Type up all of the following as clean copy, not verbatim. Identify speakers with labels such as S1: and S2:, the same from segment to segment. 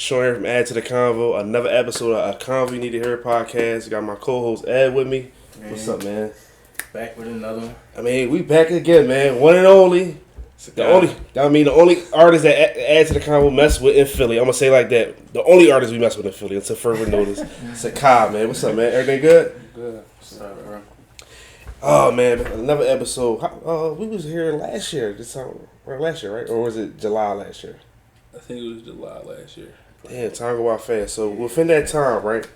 S1: Showing from Add to the Convo, another episode of a Convo You Need to Hear podcast. Got my co-host Ed with me.
S2: Man,
S1: what's up, man?
S2: Back with another one.
S1: I mean, we back again, man. One and only. The only artist that Add to the Convo mess with in Philly. I'm gonna say it like that. The only artist we mess with in Philly until further notice. SEKHI, man. What's up, man? Everything good?
S2: Good. What's up, bro?
S1: Oh man, another episode. We was here last year. This time, or last year, right? Or was it July last year?
S3: I think it was July last year.
S1: Damn, time go by fast. So within that time, right?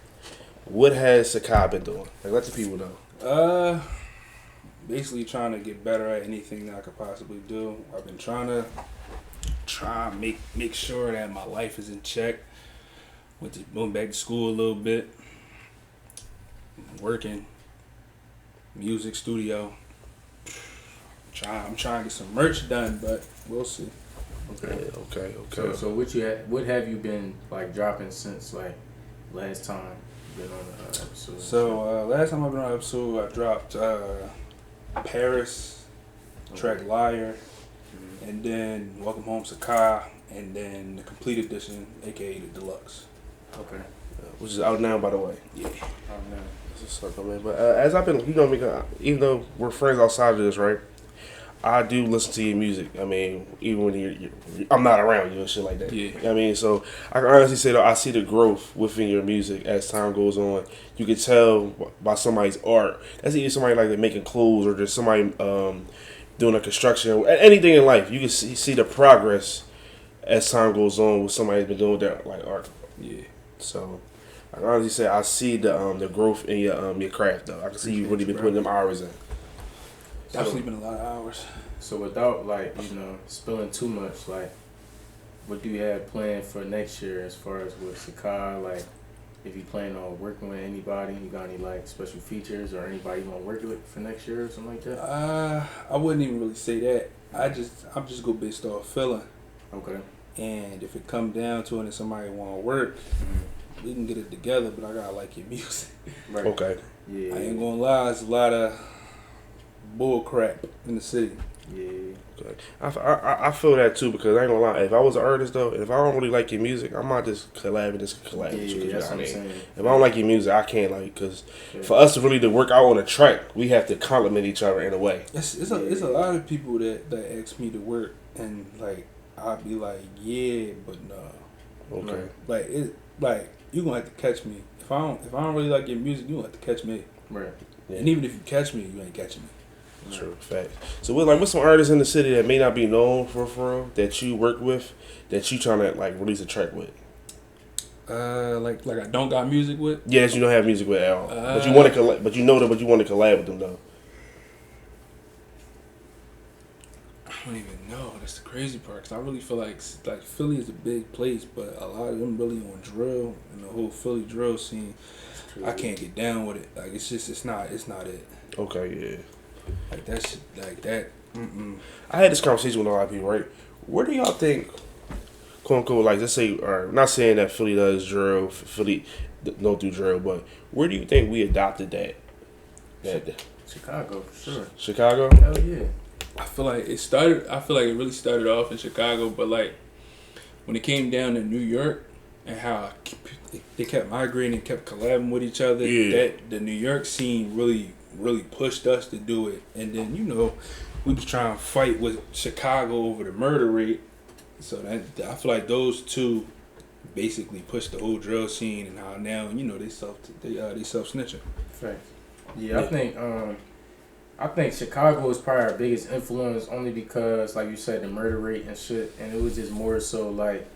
S1: What has SEKHI been doing? Like, let the people know.
S3: Basically trying to get better at anything that I could possibly do. I've been trying to make sure that my life is in check. Went back to school a little bit. Working. Music studio. I'm trying to get some merch done, but we'll see.
S1: Okay.
S2: So what have you been like dropping since like last time you've been on the episode?
S3: So last time I've been on an episode, I dropped Paris, track Liar, and then Welcome Home SEKHI, and then the complete edition, aka the deluxe.
S2: Okay.
S1: Which is out now, by the way.
S3: Yeah.
S2: Oh man.
S1: That's what's up, man. But as I've been, you know me, even though we're friends outside of this, right? I do listen to your music. I mean, even when I'm not around you and shit like that.
S3: Yeah.
S1: I mean, so I can honestly say that I see the growth within your music as time goes on. You can tell by somebody's art. That's either somebody like making clothes or just somebody doing a construction, anything in life. You can see the progress as time goes on with somebody that's been doing their like art.
S3: Yeah.
S1: So I can honestly say I see the growth in your craft though. I can see you really been putting them hours in.
S3: Definitely been a lot of hours.
S2: So without like, spilling too much, like what do you have planned for next year as far as with SEKHI? Like if you plan on working with anybody, you got any like special features or anybody you want to work with for next year or something like that?
S3: I wouldn't even really say that. I'm just go based off feeling.
S2: Okay.
S3: And if it come down to it and somebody want to work, we can get it together. But I gotta like your music.
S2: Right.
S1: Okay.
S2: Yeah.
S3: I ain't gonna lie, it's a lot of bull crap in the city.
S2: Yeah.
S1: Okay. I feel that too because I ain't gonna lie. If I was an artist though, if I don't really like your music, I might just collab with you.
S2: Yeah, that's what I'm saying.
S1: If I don't like your music, I can't because for us to really work out on a track, we have to complement each other in a way.
S3: It's a lot of people that ask me to work and like I'll be like yeah, but no.
S1: Okay.
S3: Like you gonna have to catch me. If I don't really like your music, you gonna have to catch me.
S2: Right.
S3: Yeah. And even if you catch me, you ain't catching me.
S1: True, fact. So what's some artists in the city that may not be known for real that you work with that you trying to like release a track with?
S3: Like I don't got music with.
S1: Yes, you don't have music with at all, but you want to collab. But you know that, but you want to collab with them though.
S3: I don't even know. That's the crazy part. Cause I really feel like Philly is a big place, but a lot of them really on drill and the whole Philly drill scene. I can't get down with it. Like it's not it.
S1: Okay, yeah.
S3: Like that shit, like that.
S1: I had this conversation with a lot of people. Right, where do y'all think, quote unquote, like let's say, or not saying that Philly does drill, Philly don't do drill, but where do you think we adopted that?
S2: Chicago for sure.
S1: Chicago.
S2: Hell yeah.
S3: I feel like it really started off in Chicago, but like when it came down to New York and how they kept migrating and kept collabing with each other, that the New York scene really pushed us to do it. And then we was trying to fight with Chicago over the murder rate, so that I feel like those two basically pushed the whole drill scene and how now they self snitching.
S2: Fact. Yeah, I think Chicago is probably our biggest influence only because, like you said, the murder rate and shit, and it was just more so like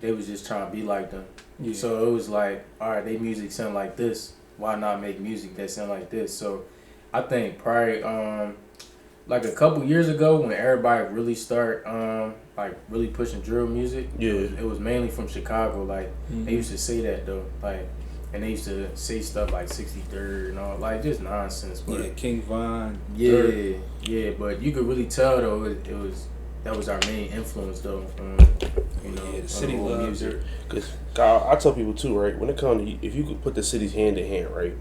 S2: they was just trying to be like them. Yeah. So it was like, all right, they music sound like this. Why not make music that sound like this? So I think probably like a couple years ago when everybody really like really pushing drill music, it was mainly from Chicago. Like they used to say that though, like. And they used to say stuff like 63rd and all, like just nonsense. But
S3: yeah, King Von.
S2: Yeah, but you could really tell though that was our main influence though.
S3: The city
S2: loves
S3: music.
S1: Cause I tell people too, right? When it comes to if you could put the cities hand in hand, right?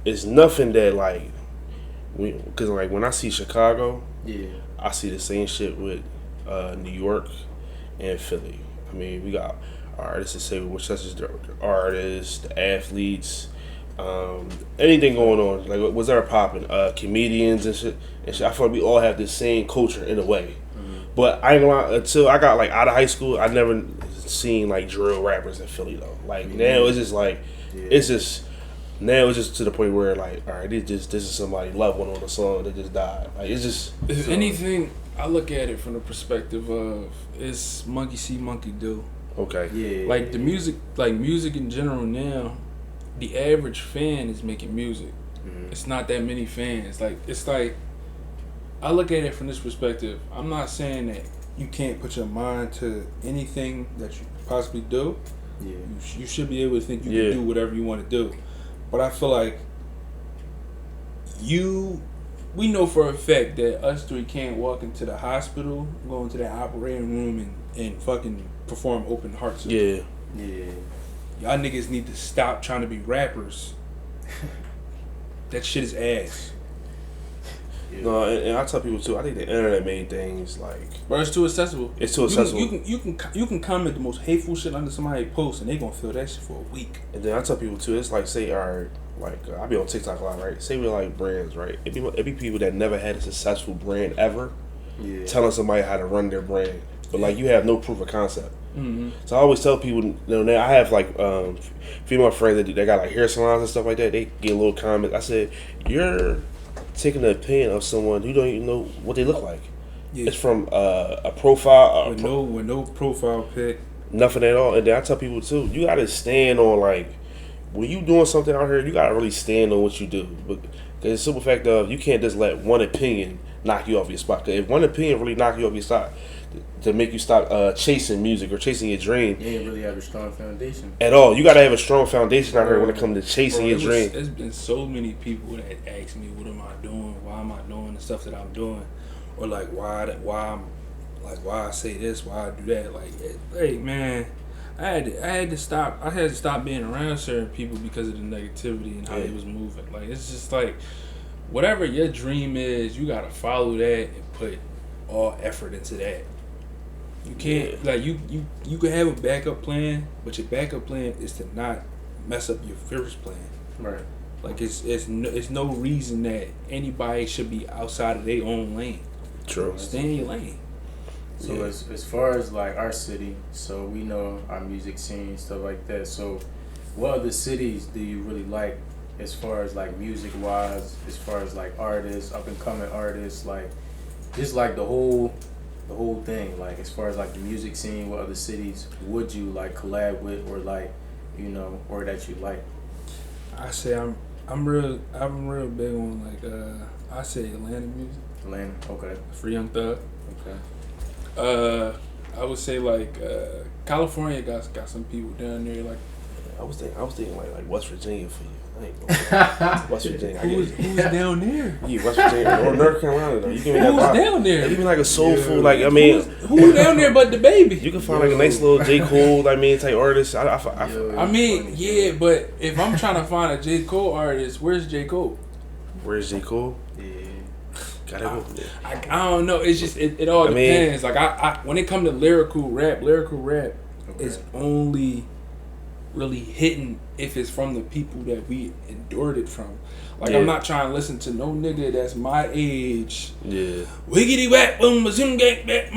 S1: It's nothing that like, because like when I see Chicago, I see the same shit with New York and Philly. I mean, we got artists, say which such as the artists, the athletes, anything going on, like what's ever popping, comedians and shit. I feel like we all have the same culture in a way. But I ain't gonna lie, until I got like out of high school, I never seen like drill rappers in Philly though. Like now it's just like it's just now it's just to the point where like, all right, this is somebody loved one on the song that just died. Like it's just
S3: if anything, I look at it from the perspective of it's monkey see, monkey do.
S1: okay.
S2: Yeah.
S3: Like the music, like music in general now, the average fan is making music. It's not that many fans. Like it's like I look at it from this perspective. I'm not saying that you can't put your mind to anything that you possibly do.
S2: Yeah.
S3: You should be able to think you can do whatever you want to do. But I feel like we know for a fact that us three can't walk into the hospital, go into that operating room and fucking perform open heart surgery.
S2: Yeah.
S3: Y'all niggas need to stop trying to be rappers. That shit is ass.
S1: No, and I tell people too. I think the internet made things like,
S3: Bro, it's too accessible.
S1: It's too accessible.
S3: You can comment the most hateful shit under somebody's post and they gonna feel that shit for a week.
S1: And then I tell people too. It's like, say, all right, like I be on TikTok a lot, right? Say we like brands, right? It be people that never had a successful brand ever, telling somebody how to run their brand, but like you have no proof of concept. So I always tell people, you know, now I have like female friends that got like hair salons and stuff like that. They get a little comment. I said, you're taking the opinion of someone who don't even know what they look like. Yeah. It's from a profile
S3: with no profile pic,
S1: nothing at all. And then I tell people too, you gotta stand on like when you doing something out here, you gotta really stand on what you do. But the simple fact of you can't just let one opinion knock you off your spot. 'Cause if one opinion really knock you off your spot to make you stop chasing music or chasing your dream,
S2: you ain't really have a strong foundation
S1: at all. You gotta have a strong foundation out here when it comes to chasing your dream.
S3: There's been so many people that ask me, "What am I doing? Why am I doing the stuff that I'm doing?" Or like, why I say this, why I do that. Like, hey man, I had to stop being around certain people because of the negativity and how they was moving. Like, it's just like, whatever your dream is, you gotta follow that and put all effort into that. You can't like you can have a backup plan, but your backup plan is to not mess up your first plan.
S2: Right.
S3: Like it's no reason that anybody should be outside of their own lane.
S1: True.
S3: Stay in your lane.
S2: So as far as like our city, so we know our music scene, stuff like that. So what other cities do you really like as far as like music wise, as far as like artists, up and coming artists, like just like the whole thing, like as far as like the music scene, what other cities would you like collab with or like, you know, or that you like?
S3: I say I'm real big on like I say Atlanta music.
S2: Atlanta, okay.
S3: For Young Thug.
S2: Okay.
S3: I would say like California got some people down there like.
S1: I was thinking like West Virginia for you. I ain't gonna West Virginia.
S3: Who's down there?
S1: Yeah, West Virginia or North Carolina though. You give me that
S3: Who's
S1: vibe.
S3: down there?
S1: Give me like a soulful, like I mean,
S3: who's down there but the baby?
S1: You can find like a nice little J. Cole, I mean, type artist. I
S3: mean, yeah, but if I'm trying to find a J. Cole artist, where's J. Cole?
S1: Where's J. Cole?
S2: Yeah.
S1: Gotta go.
S3: I don't know. It's just it all depends. Like I when it comes to lyrical rap is only really hitting if it's from the people that we endured it from. Like I'm not trying to listen to no nigga that's my age.
S1: Yeah.
S3: Wiggity whack boom zoom gang back.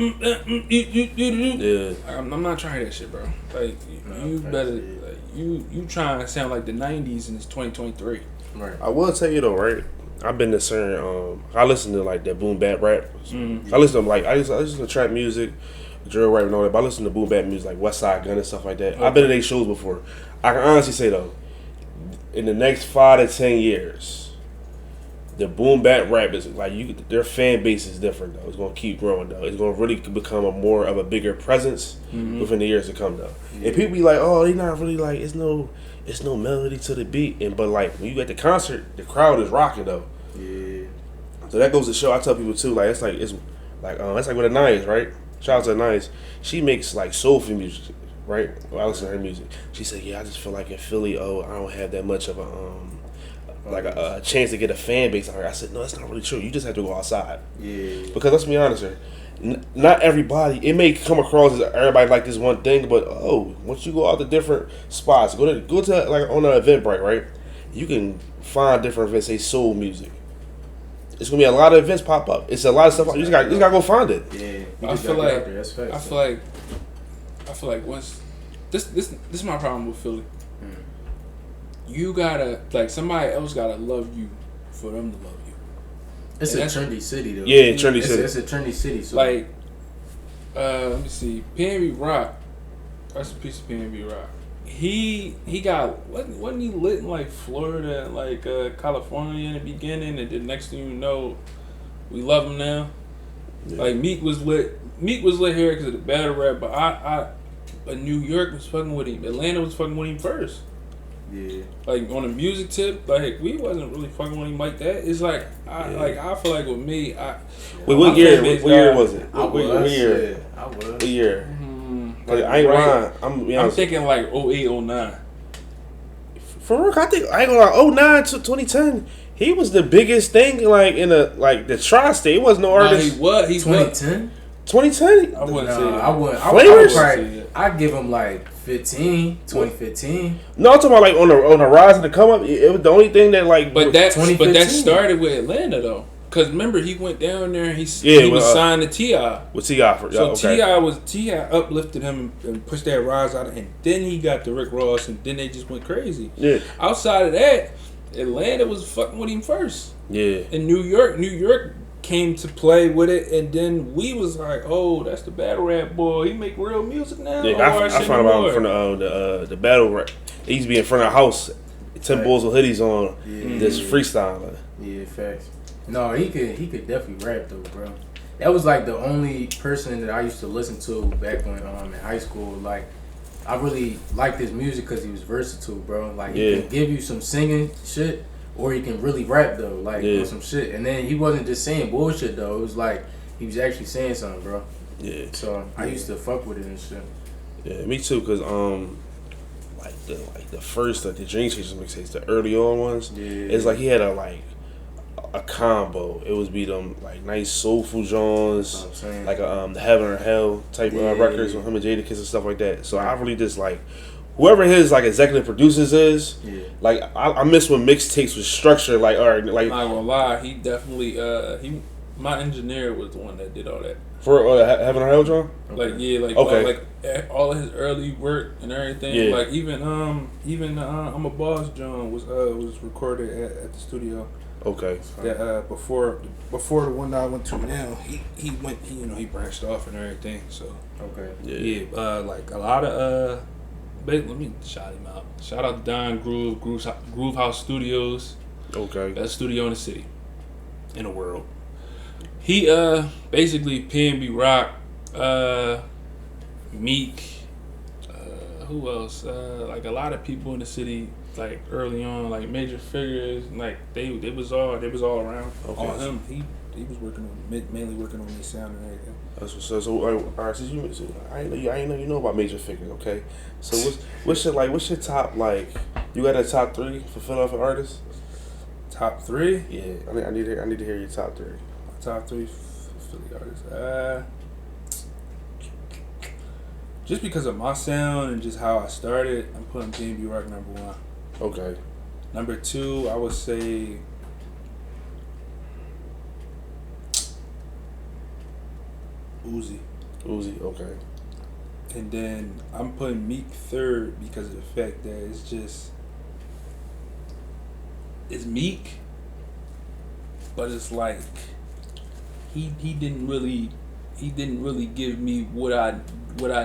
S1: Yeah.
S3: I'm not trying that shit, bro. Like you better like, you trying to sound like the 90s and it's 2023.
S2: Right.
S1: I will tell you though, right? I've been to certain I listen to like that boom bap rap. I listen to like I listen to trap music, drill rap and all that, but I listen to boom bap music like West Side Gun and stuff like that. Okay. I've been to their shows before. I can honestly say though, in the next 5 to 10 years, the boom bap rap is like their fan base is different though. It's gonna keep growing though. It's gonna really become a more of a bigger presence within the years to come though. And people be like, oh, they not really like it's no melody to the beat, but like when you at the concert, the crowd is rocking though.
S2: Yeah.
S1: So that goes to show. I tell people too, like it's like with the Nice, right? Shout out to the Nice. She makes like soulful music, right? Well, I listen to her music. She said, "Yeah, I just feel like in Philly, I don't have that much of a chance to get a fan base out here." I said, "No, that's not really true. You just have to go outside."
S2: Yeah.
S1: Because let's be honest here, not everybody. It may come across as everybody like this one thing, but once you go out to different spots, go to like on an Eventbrite, right? You can find different events. Say soul music. It's gonna be a lot of events pop up. It's a lot of stuff. You just gotta go find it.
S2: Yeah,
S3: I feel like once this is my problem with Philly. You gotta somebody else gotta love you for them to love you.
S2: It's a trendy city though.
S1: Yeah, trendy city.
S2: It's a trendy city. So
S3: let me see. PNB Rock. That's a piece of PNB Rock. He got wasn't he lit in like Florida and like California in the beginning, and then next thing you know, we love him now. Yeah. Like Meek was lit here because of the battle rap, but New York was fucking with him. Atlanta was fucking with him first.
S2: Yeah.
S3: Like on the music tip, like we wasn't really fucking with him like that. It's like I feel like with me,
S1: what year? What year was it?
S2: What year? I was.
S1: What year? I ain't lying.
S3: I'm thinking like 08, 09.
S1: For real, I ain't gonna lie. 09 to 2010, he was the biggest thing like in the tri-state. It wasn't no artist.
S3: He was.
S2: 2010.
S1: 2010?
S3: I wouldn't say that.
S2: I wouldn't. I'd give him like 2015.
S1: No, I'm talking about like on the rise and the come up. It was the only thing that like.
S3: But that started with Atlanta though. Cause remember he went down there and he was signed to T.I.
S1: With T.I.
S3: So T.I. uplifted him and pushed that rise out, and then he got the Rick Ross, and then they just went crazy.
S1: Yeah.
S3: Outside of that, Atlanta was fucking with him first.
S1: Yeah.
S3: And New York came to play with it, and then we was like, oh, that's the battle rap boy. He make real music now.
S1: Yeah, I found about him from the battle rap. He used to be in front of the house, 10 bulls with hoodies on, just freestyling.
S2: Yeah, facts. No, he could definitely rap though, bro. That was like the only person that I used to listen to back when in high school. Like, I really liked his music because he was versatile, bro. Like, he can give you some singing shit, or he can really rap though, like on some shit. And then he wasn't just saying bullshit though. It was like he was actually saying something, bro. Yeah. So I used to fuck with it and shit.
S1: Yeah, me too. Cause the first the Dream Chasers mixtapes, the early on ones, it's like he had a combo. It was be them like nice soulful Jones, like the Heaven or Hell type records with him and Jadakiss and stuff like that. So I really just like whoever his like executive producers is. Yeah. Like I miss when mixtapes was structured. Like all right, like
S3: I'm not gonna lie, he definitely my engineer was the one that did all that.
S1: For Heaven or Hell, John?
S3: Like like all of his early work and everything. Yeah. Like even I'm a Boss John was recorded at the studio.
S1: Okay.
S3: That before the one that I went to now, he branched off and everything. So like a lot of let me shout him out. Shout out to Don Groove House Studios.
S1: Okay.
S3: Best studio in the city, in the world. He basically PNB Rock, Meek, who else? Like a lot of people in the city. Like early on, like major figures, like they was all around. Okay. All him. He was mainly working on his sound and everything.
S1: That's what's up. So all right, so I ain't know you know about major figures. Okay, so what's your top like? You got a top 3 for Philadelphia artists?
S3: Top 3?
S1: Yeah, I need to hear your top 3.
S3: My top 3 Philly artists. Just because of my sound and just how I started, I'm putting PNB Rock number 1.
S1: Okay.
S3: Number 2, I would say Uzi.
S1: Okay.
S3: And then I'm putting Meek 3rd because of the fact that it's Meek, but it's like he didn't really give me what I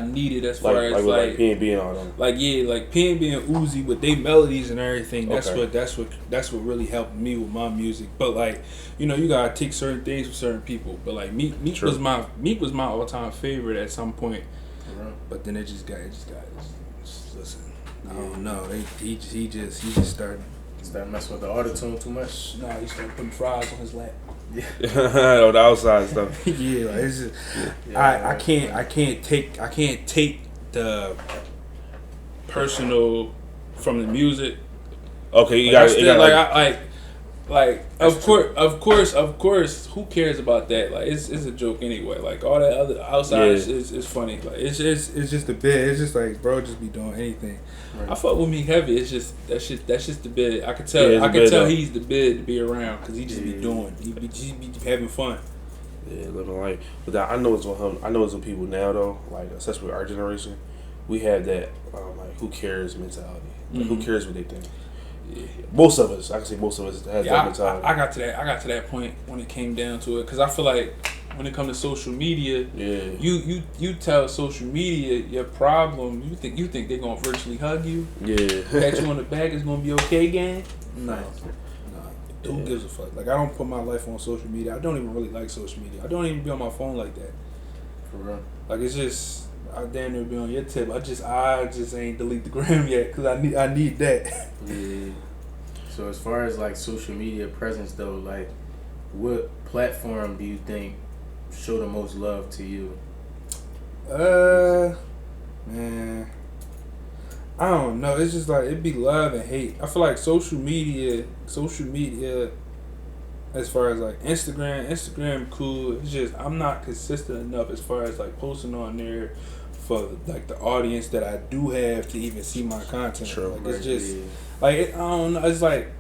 S3: needed as far as like
S1: PNB and all them.
S3: Like PNB and Uzi with their melodies and everything. That's what really helped me with my music. But like, you gotta take certain things with certain people. But like Meek was my all-time favorite at some point. But then it just got listen. I don't know. He just started
S2: messing with the auto-tune too much.
S3: No, he started putting fries on his lap.
S1: Yeah. The outside stuff.
S3: Yeah, like it's just, I can't take the personal from the music.
S1: Okay, you
S3: got Like, of course, who cares about that? Like, it's a joke anyway. Like, all that other outside is funny. Like, it's just the bit. It's just like, bro, just be doing anything. Right. I fuck with me heavy. It's just that's just the bit. I can tell he's the bid to be around because he just be doing. He be having fun.
S1: Yeah, living life. But I know it's on him. I know it's on people now though. Like, especially our generation, we have that like, who cares mentality. Like, who cares what they think? Yeah. Most of us, I can say most of us has that mentality.
S3: I got to that point when it came down to it, because I feel like when it comes to social media, you tell social media your problem, you think they're gonna virtually hug you, pat you on the back, it's gonna be okay, gang. No. Who gives a fuck? Like, I don't put my life on social media. I don't even really like social media. I don't even be on my phone like that.
S2: For real.
S3: Like, it's just, I damn near be on your tip. I just ain't delete the gram yet because I need that.
S2: Yeah. So as far as like social media presence though, like, what platform do you think show the most love to you?
S3: Man, I don't know. It's just like, it'd be love and hate. I feel like social media, as far as like Instagram cool. It's just, I'm not consistent enough as far as like posting on there for like the audience that I do have to even see my content.
S1: True,
S3: like, it's just like, I don't know. It's like,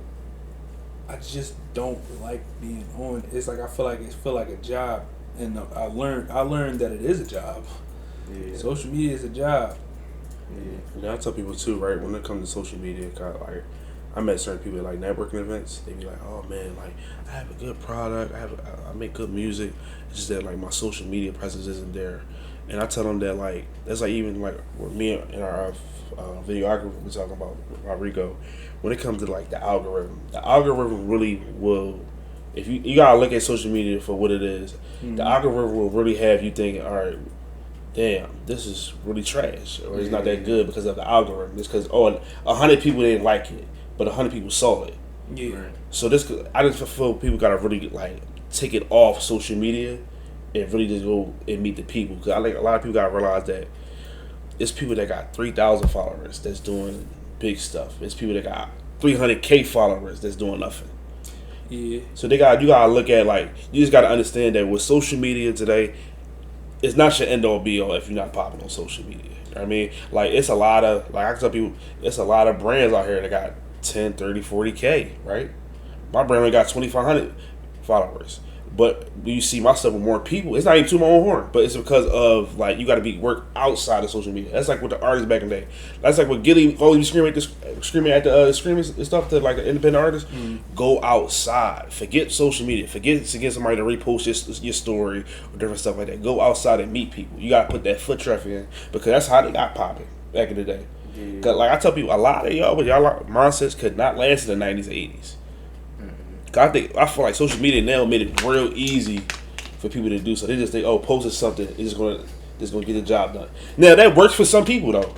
S3: I just don't like being on. It's like, I feel like a job, and I learned that it is a job. Yeah. Social media is a job.
S1: Yeah, I tell people too, right? When it comes to social media, like, I met certain people at like networking events. They be like, "Oh man, like, I have a good product. I make good music. It's just that like my social media presence isn't there." And I tell them that like that's like even like with me and our videographer we're talking about Rodrigo. When it comes to like the algorithm really will. If you gotta look at social media for what it is, the algorithm will really have you thinking, all right, damn, this is really trash, or it's not that good because of the algorithm. It's because 100 people didn't like it, but 100 people saw it.
S2: Yeah. Right.
S1: So I just feel people gotta really like take it off social media and really just go and meet the people. Because I think a lot of people gotta realize that it's people that got 3,000 followers that's doing big stuff. It's people that got 300K followers that's doing nothing.
S3: Yeah.
S1: So you gotta look at, like, you just gotta understand that with social media today, it's not your end all be all if you're not popping on social media. You know what I mean? Like, it's a lot of, like, I can tell people, it's a lot of brands out here that got 10, 30, 40K, right? My brand only got 2,500 followers. But when you see my stuff with more people, it's not even to my own horn, but it's because of, like, you got to work outside of social media. That's like with the artists back in the day. That's like what Gilly always screaming at the screaming and stuff to like an independent artist. Go outside. Forget social media. Forget to get somebody to repost your story or different stuff like that. Go outside and meet people. You got to put that foot traffic in because that's how they got popping back in the day. Yeah. Cause like I tell people, a lot of y'all mindsets could not last in the 90s and 80s. I feel like social media now made it real easy for people to do so. They just think, oh, posting something, it's gonna get the job done. Now that works for some people though.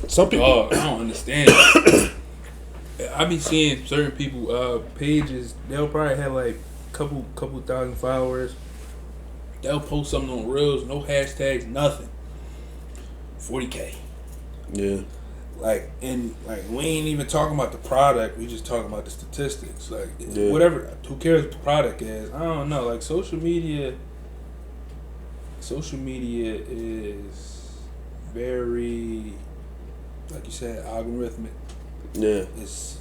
S1: Some people,
S3: I don't understand. I be seeing certain people pages. They'll probably have like couple thousand followers. They'll post something on Reels, no hashtags, nothing. 40K.
S1: Yeah.
S3: Like, and like, we ain't even talking about the product. We just talking about the statistics. Like, whatever. Who cares what the product is? I don't know. Like, social media is very, like you said, algorithmic.
S1: Yeah.
S3: It's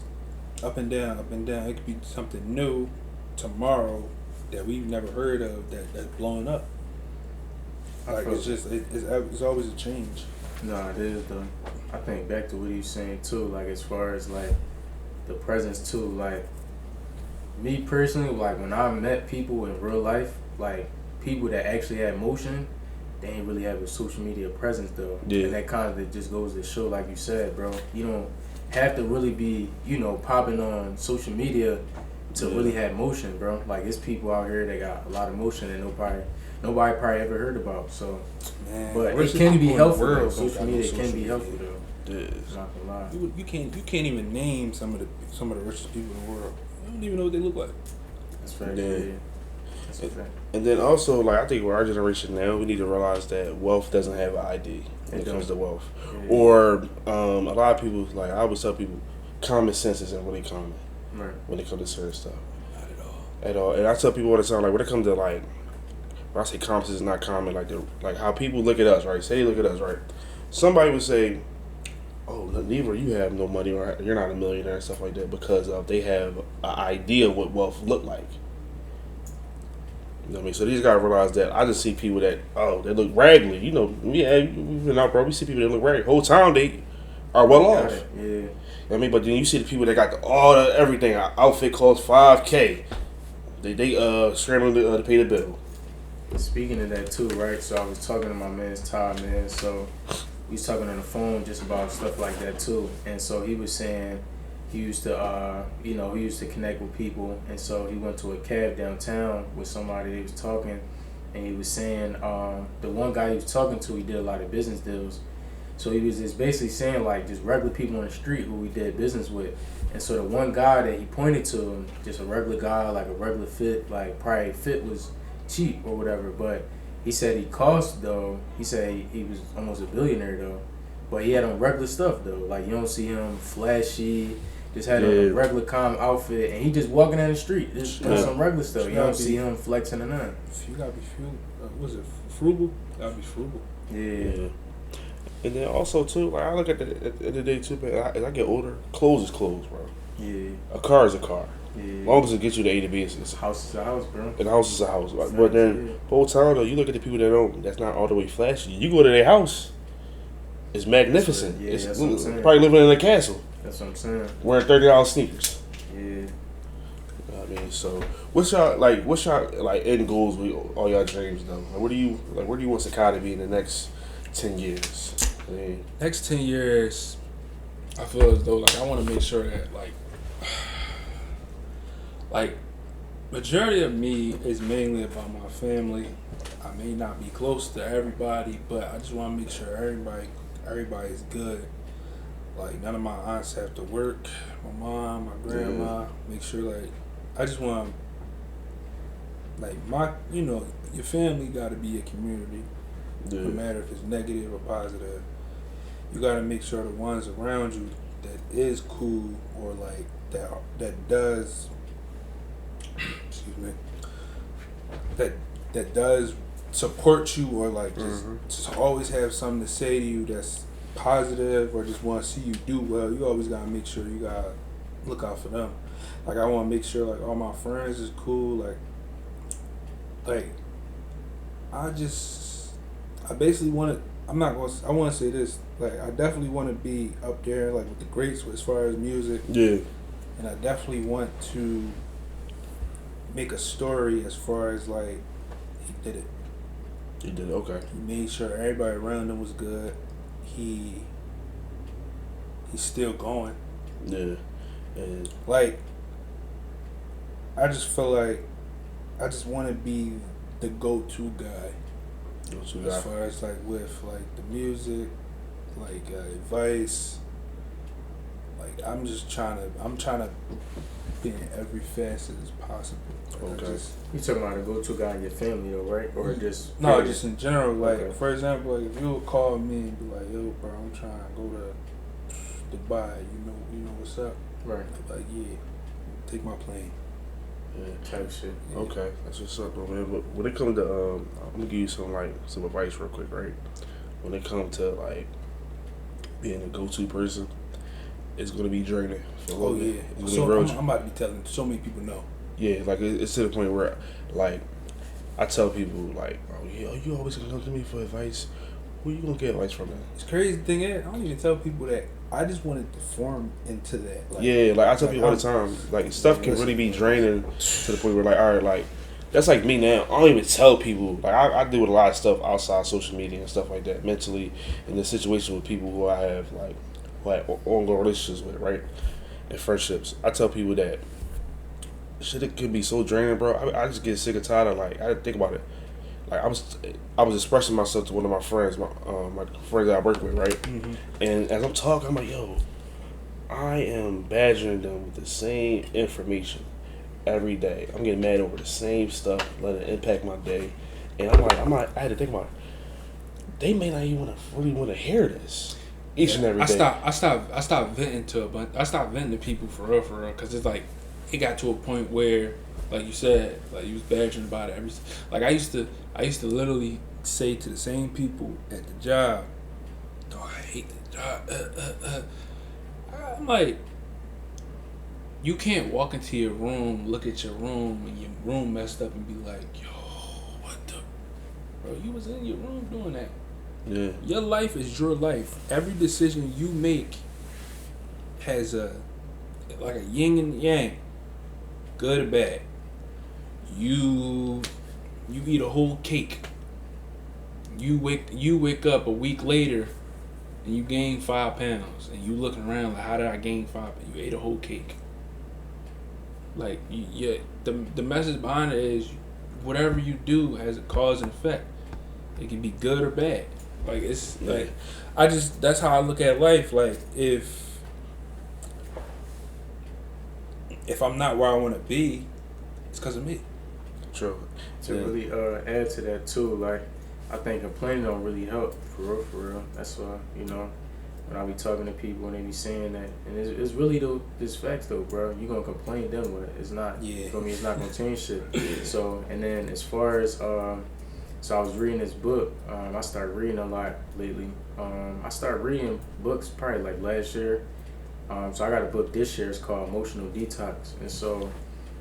S3: up and down, up and down. It could be something new tomorrow that we've never heard of that's blowing up. Like, it's just it's always a change.
S2: No, it is though. I think back to what he was saying too, like as far as like the presence too, like me personally, like when I met people in real life, like people that actually had motion, they ain't really have a social media presence though.
S1: Yeah.
S2: And that kind of just goes to show, like you said, bro, you don't have to really be, popping on social media to really have motion, bro. Like it's people out here that got a lot of motion and nobody probably ever heard about. So,
S3: man,
S2: but it can be helpful. Though. Social media can be helpful though.
S1: Yeah.
S2: Not gonna lie.
S3: You can't even name some of the richest people in the world. You don't even know what they look like.
S2: That's fair. Yeah. That's a fact.
S1: And then also, like, I think with our generation now, we need to realize that wealth doesn't have an ID when it comes to wealth. Yeah. Or a lot of people, like I always tell people, common sense isn't really common. when it comes to certain stuff.
S3: Not at all.
S1: At all. And I tell people all the time, like when it comes to like, when I say competence is not common, like how people look at us, right? Say they look at us, right? Somebody would say, "Oh, neither you have no money, or you're not a millionaire," and stuff like that, because they have an idea of what wealth look like. You know what I mean? So these guys realize that. I just see people that they look raggedy. You know, yeah, we've been out, bro. We see people that look raggedy. Whole time they are well off.
S2: Yeah.
S1: You know what I mean? But then you see the people that got all the everything. Our outfit costs $5K. They scrambling to pay the bill.
S2: Speaking of that too, right? So I was talking to my man's Todd, man. So we was talking on the phone just about stuff like that too. And so he was saying he used to, he used to connect with people. And so he went to a cab downtown with somebody. He was talking, and he was saying the one guy he was talking to, he did a lot of business deals. So he was just basically saying like just regular people on the street who we did business with. And so the one guy that he pointed to, just a regular guy, like a regular fit, like probably fit was cheap or whatever, but he said he cost though. He said he was almost a billionaire though, but he had on regular stuff though. Like you don't see him flashy. Just had on a regular calm outfit, and he just walking down the street, just doing some regular stuff. You don't see him flexing or nothing.
S3: You gotta be frugal? Gotta be frugal.
S1: Yeah. And then also too, like I look at the end of the day too, man. As I get older, clothes is clothes, bro.
S2: Yeah.
S1: A car is a car.
S2: Yeah.
S1: As long as it gets you to A to B, it's
S2: house is a house, bro.
S1: And a house is a house. But then whole time though, you look at the people that's not all the way flashy. You go to their house, it's magnificent.
S2: Yeah,
S1: it's
S2: that's what I'm saying.
S1: Probably living in a castle.
S2: That's what I'm saying.
S1: Wearing $30 sneakers.
S2: Yeah.
S1: You know what I mean, so what's y'all end goals with all y'all dreams though? Like, where do you want SEKHI to be in the next 10 years? I mean,
S3: next 10 years, I feel as though I want to make sure that majority of me is mainly about my family. I may not be close to everybody, but I just want to make sure everybody's good. Like none of my aunts have to work. My mom, my grandma. Make sure I just want your family got to be a community.
S1: Yeah.
S3: No matter if it's negative or positive, you got to make sure the ones around you that is cool or that does excuse me, that does support you or just always have something to say to you that's positive or just want to see you do well. You always gotta make sure you gotta look out for them. I want to make sure all my friends is cool. I basically want to. I want to say this. I definitely want to be up there with the greats as far as music.
S1: Yeah.
S3: And I definitely want to make a story as far as he did it.
S1: He did it. Okay.
S3: He made sure everybody around him was good. He's still going.
S1: Yeah. And
S3: I just feel like I just want to be the go-to guy. As far as with the music, advice. I'm trying to be in every facet as possible.
S1: Okay.
S2: You talking about a go-to guy in your family, though, right? Or just
S3: just in general. For example, if you would call me and be like, "Yo, bro, I'm trying to go to Dubai. You know what's up?"
S2: Right.
S3: Yeah, take my plane.
S1: Yeah.
S2: Type shit.
S1: Yeah. Okay, that's what's up, though, man. But when it comes to, I'm gonna give you some advice real quick, right? When it comes to being a go-to person, it's gonna be draining.
S3: Oh yeah. So I'm about to be telling so many people no.
S1: Yeah, it's to the point where I tell people oh yeah, you always gonna come to me for advice. Who you gonna get advice from, man?
S3: It's crazy thing is, I don't even tell people that. I just wanted to form into that.
S1: I tell people all the time, stuff can really be draining to the point where all right, that's me now. I don't even tell people. I deal with a lot of stuff outside social media and stuff like that, mentally, in the situation with people who I have ongoing relationships with, right, and friendships. I tell people that shit, it can be so draining, bro. I just get sick and tired of I think about it. I was expressing myself to one of my friends, my friends that I work with, right? Mm-hmm. And as I'm talking, I'm like, yo, I am badgering them with the same information every day. I'm getting mad over the same stuff, letting it impact my day. And I had to think about it. They may not even really want to hear this each and every day.
S3: I stopped venting to a bunch. I stopped venting to people for real, because it's it got to a point where, like you said, like you was badgering about it like I used to literally say to the same people at the job, "Dog, I hate the job." I'm like, you can't walk into your room, look at your room, and your room messed up, and be like, "Yo, what the, bro? You was in your room doing that."
S1: Yeah.
S3: Your life is your life. Every decision you make has like a yin and yang, good or bad. You eat a whole cake. You wake up a week later and you gain 5 pounds, and you looking around like, how did I gain 5 pounds? You ate a whole cake. Like, the message behind it is, whatever you do has a cause and effect. It can be good or bad. Like, it's like, that's how I look at life. Like, if I'm not where I want to be, it's because of me.
S1: True.
S2: To really add to that too, like, I think complaining don't really help, for real. That's why, when I be talking to people and they be saying that, and it's really this facts though, bro. You gonna complain, then what? It's not.
S3: Yeah.
S2: For me, it's not gonna change shit. So, and then as far as so I was reading this book. I started reading a lot lately. I started reading books probably like last year. So I got a book this year. It's called Emotional Detox. And so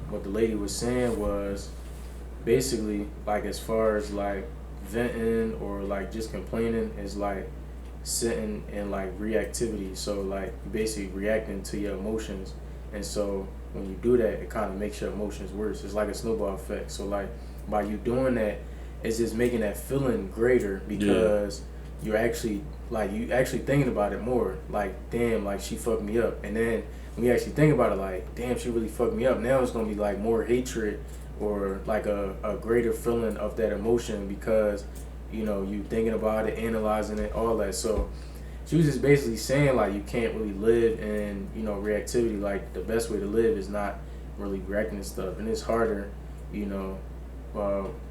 S2: what the lady was saying was basically, like, as far as like venting or like just complaining is like sitting in like reactivity. So like basically reacting to your emotions. And so when you do that, it kind of makes your emotions worse. It's like a snowball effect. So like by you doing that, it's just making that feeling greater because you're actually thinking about it more. Like, damn, like she fucked me up. And then when you actually think about it, like, damn, she really fucked me up. Now it's gonna be like more hatred or like a greater feeling of that emotion because you thinking about it, analyzing it, all that. So she was just basically saying like you can't really live in reactivity. Like the best way to live is not really reacting to stuff, and it's harder.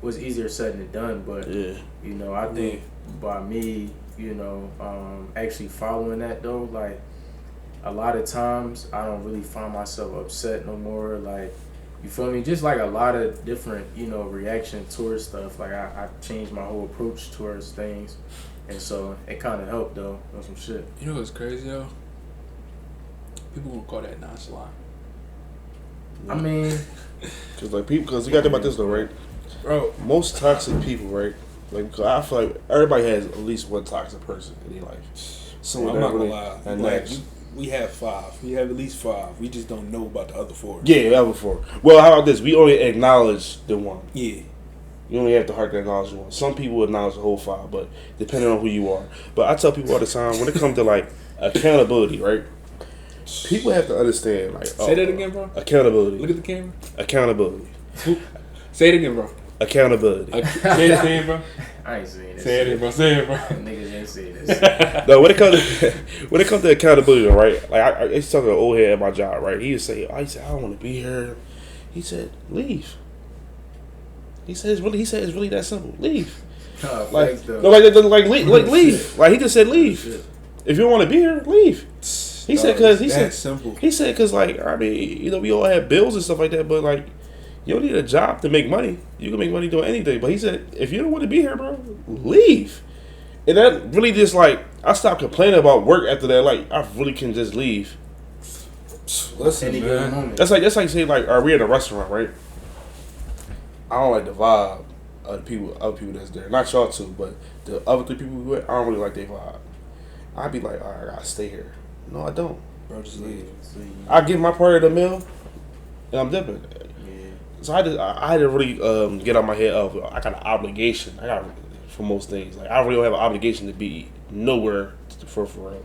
S2: Was easier said than done, but I think by me, actually following that though, like a lot of times I don't really find myself upset no more. Like, you feel me? Just like a lot of different, reaction towards stuff. Like I changed my whole approach towards things, and so it kind of helped though on some shit.
S3: You know what's crazy though? People gonna call that nonchalant.
S2: I mean,
S1: because you got to think about this though, right?
S3: Bro,
S1: Most toxic people, right? Like, because I feel like everybody has at least one toxic person in their life.
S3: So I'm not gonna lie. Like, we have 5. We have at least 5. We just don't know about the other 4.
S1: Yeah, the other 4. Well, how about this? We only acknowledge the one.
S3: Yeah.
S1: You only have the heart to acknowledge the one. Some people acknowledge the whole 5, but depending on who you are. But I tell people all the time, when it comes to like accountability, right? People have to understand, like,
S3: say that again, bro.
S1: Accountability.
S3: Look at the camera.
S1: Accountability.
S3: Say it again, bro.
S1: Accountability.
S3: Say it again, bro.
S2: I ain't saying this.
S3: Say it, bro. Say it, bro.
S2: Niggas ain't saying this.
S1: No, when it comes to accountability, right? Like I used to talk to an old head at my job, right? He would say, I don't want to be here. He said, leave. He said it's really that simple. Leave. Like leave. Like he just said leave. If you don't want to be here, leave. He said because like, I mean, we all have bills and stuff like that, but like, you don't need a job to make money. You can make money doing anything. But he said, if you don't want to be here, bro, leave. And that really just like, I stopped complaining about work after that. Like, I really can just leave.
S3: Listen, man.
S1: That's like say like, are we in a restaurant, right? I don't like the vibe of the other people that's there. Not y'all two, but the other 3 people we with, I don't really like their vibe. I'd be like, all right, I gotta stay here. No, I don't.
S3: Bro, just leave.
S1: I give my part of the meal, and I'm dipping. So I had to really get out my head of I got an obligation. For most things. Like, I really don't have an obligation to be nowhere for real.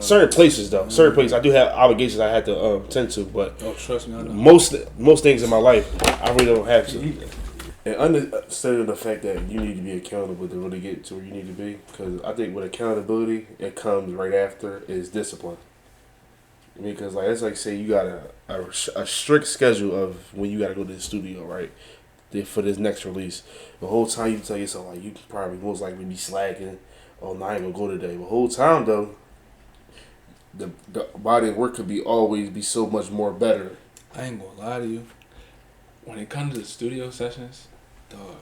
S1: Certain places though. Certain places I do have obligations I had to tend to, but
S3: trust me, I know.
S1: most things in my life I really don't have to. And understanding the fact that you need to be accountable to really get to where you need to be, because I think with accountability, it comes right after is discipline. I mean, because like it's like say you got a strict schedule of when you got to go to the studio, right? For this next release, the whole time you tell yourself like you probably most likely be slacking. Oh, no, I ain't gonna go today. The whole time though, the body of work could always be so much more better
S3: I ain't gonna lie to you. When it comes to the studio sessions, dog,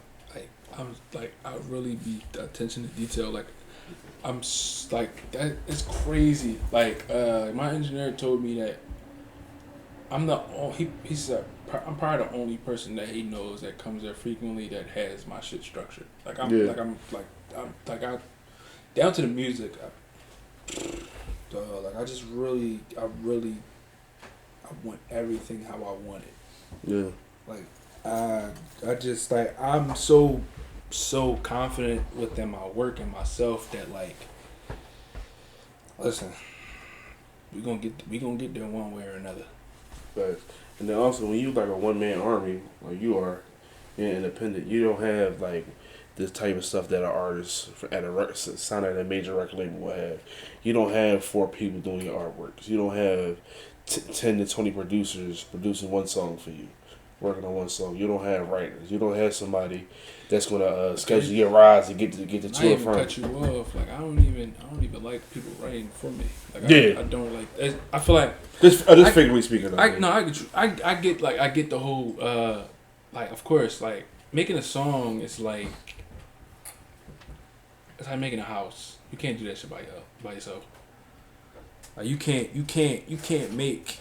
S3: I really be attention to detail. Like, like that. It's crazy. Like, my engineer told me that I'm the he said I'm probably the only person that he knows that comes there frequently that has my shit structured. Like I'm I down to the music. Like I want everything how I want it.
S1: Yeah.
S3: Like I just like I'm so confident within my work and myself that like, listen, we gonna get there one way or another.
S1: But and then also when you like a one man army like you are, you're independent. You don't have like this type of stuff that an artist at a sign at a major record label will have. You don't have 4 people doing your artwork. You don't have 10 to 20 producers producing one song for you, working on one song. You don't have writers. You don't have somebody that's gonna schedule your rides to get to and from.
S3: Cut you off. Like I don't even like people writing for me. Like
S1: yeah.
S3: I don't like. I feel like
S1: just figuratively speaking.
S3: I get you. I get the whole like of course like making a song is like it's like making a house. You can't do that shit by yourself. Like you can't make